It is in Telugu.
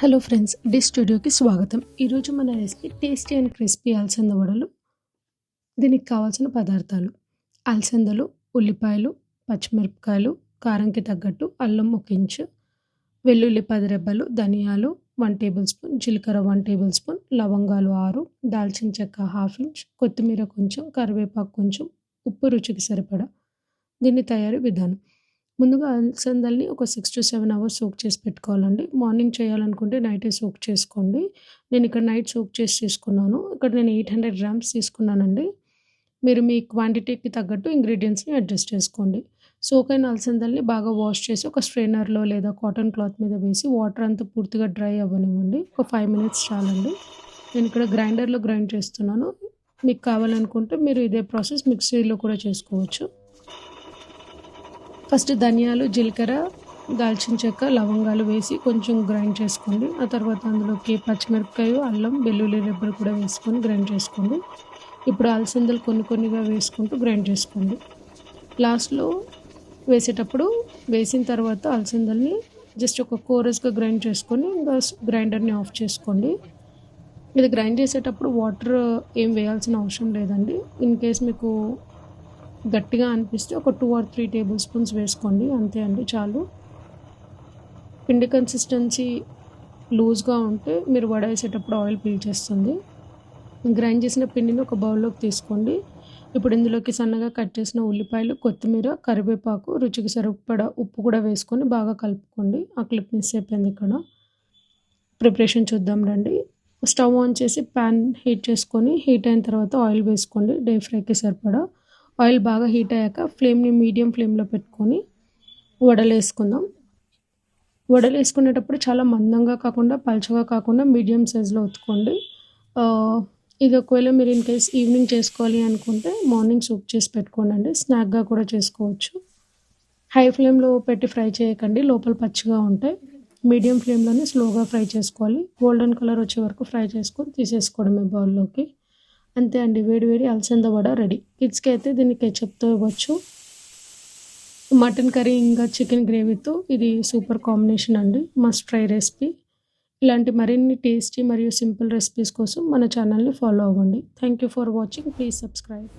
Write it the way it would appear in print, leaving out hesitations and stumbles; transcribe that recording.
హలో ఫ్రెండ్స్, డిష్ స్టూడియోకి స్వాగతం. ఈరోజు మన రెసిపీ టేస్టీ అండ్ క్రిస్పీ అలసంద వడలు. దీనికి కావాల్సిన పదార్థాలు: అలసందలు, ఉల్లిపాయలు, పచ్చిమిరపకాయలు, కారంకి తగ్గట్టు అల్లం ఒక ఇంచు, వెల్లుల్లి 10 రెబ్బలు, ధనియాలు 1 టేబుల్ స్పూన్, జీలకర్ర 1 టేబుల్ స్పూన్, లవంగాలు 6, దాల్చిన చెక్క హాఫ్ ఇంచ్, కొత్తిమీర కొంచెం, కరివేపాకు కొంచెం, ఉప్పు రుచికి సరిపడా. దీని తయారీ విధానం: ముందుగా అలసందల్ని ఒక 6-7 అవర్స్ సోక్ చేసి పెట్టుకోవాలండి. మార్నింగ్ చేయాలనుకుంటే నైటే సోక్ చేసుకోండి. నేను ఇక్కడ నైట్ సోక్ చేసి తీసుకున్నాను. ఇక్కడ నేను 800 గ్రామ్స్ తీసుకున్నానండి. మీరు మీ క్వాంటిటీకి తగ్గట్టు ఇంగ్రీడియంట్స్ని అడ్జస్ట్ చేసుకోండి. సోక్ అయిన అలసందల్ని బాగా వాష్ చేసి ఒక స్ట్రైనర్లో లేదా కాటన్ క్లాత్ మీద వేసి వాటర్ అంతా పూర్తిగా డ్రై అవ్వనివ్వండి. ఒక 5 మినిట్స్ చాలండి. నేను ఇక్కడ గ్రైండర్లో గ్రైండ్ చేస్తున్నాను. మీకు కావాలనుకుంటే మీరు ఇదే ప్రాసెస్ మిక్సీలో కూడా చేసుకోవచ్చు. ఫస్ట్ ధనియాలు, జీలకర్ర, దాల్చిన చెక్క, లవంగాలు వేసి కొంచెం గ్రైండ్ చేసుకోండి. ఆ తర్వాత అందులోకి పచ్చిమిరపకాయ, అల్లం, వెల్లుల్లి రెబ్బలు కూడా వేసుకొని గ్రైండ్ చేసుకోండి. ఇప్పుడు అలసందలు కొన్ని కొన్నిగా వేసుకుంటూ గ్రైండ్ చేసుకోండి. లాస్ట్లో వేసేటప్పుడు వేసిన తర్వాత అలసందల్ని జస్ట్ ఒక కోరస్గా గ్రైండ్ చేసుకొని ఇంకా గ్రైండర్ని ఆఫ్ చేసుకోండి. ఇది గ్రైండ్ చేసేటప్పుడు వాటర్ ఏం వేయాల్సిన అవసరం లేదండి. ఇన్ కేస్ మీకు గట్టిగా అనిపిస్తే ఒక 2 or 3 టేబుల్ స్పూన్స్ వేసుకోండి, అంతే అండి, చాలు. పిండి కన్సిస్టెన్సీ లూజ్గా ఉంటే మీరు వడ వేసేటప్పుడు ఆయిల్ పీల్చేస్తుంది. గ్రైండ్ చేసిన పిండిని ఒక బౌల్లోకి తీసుకోండి. ఇప్పుడు ఇందులోకి సన్నగా కట్ చేసిన ఉల్లిపాయలు, కొత్తిమీర, కరివేపాకు, రుచికి సరిపడా ఉప్పు కూడా వేసుకొని బాగా కలుపుకోండి. ఆ క్లిప్ మిస్ అయిపోయింది ఇక్కడ. ప్రిపరేషన్ చూద్దాం రండి. స్టవ్ ఆన్ చేసి ప్యాన్ హీట్ చేసుకొని, హీట్ అయిన తర్వాత ఆయిల్ వేసుకోండి. డీప్ ఫ్రైకి సరిపడా. ఆయిల్ బాగా హీట్ అయ్యాక ఫ్లేమ్ని మీడియం ఫ్లేమ్లో పెట్టుకొని వడలు వేసుకుందాం. వడలు వేసుకునేటప్పుడు చాలా మందంగా కాకుండా పల్చగా కాకుండా మీడియం సైజులో ఒత్తుకోండి. ఇది ఒకవేళ మీరు ఇన్ కేస్ ఈవినింగ్ చేసుకోవాలి అనుకుంటే మార్నింగ్ సోక్ చేసి పెట్టుకోండి. స్నాక్గా కూడా చేసుకోవచ్చు. హై ఫ్లేమ్లో పెట్టి ఫ్రై చేయకండి, లోపల పచ్చిగా ఉంటాయి. మీడియం ఫ్లేమ్లోనే స్లోగా ఫ్రై చేసుకోవాలి. గోల్డెన్ కలర్ వచ్చే వరకు ఫ్రై చేసుకొని తీసేసుకోవడమే బౌల్లోకి. అంతే అండి, వేడి వేడి అలసంద వడ రెడీ. కిడ్స్కి అయితే దీన్ని కెచప్తో ఇవ్వచ్చు. మటన్ కర్రీ ఇంకా చికెన్ గ్రేవీతో ఇది సూపర్ కాంబినేషన్ అండి. Must try recipe. ఇలాంటి మరిన్ని టేస్టీ మరియు సింపుల్ రెసిపీస్ కోసం మన ఛానల్ని ఫాలో అవ్వండి. Thank you for watching. Please subscribe.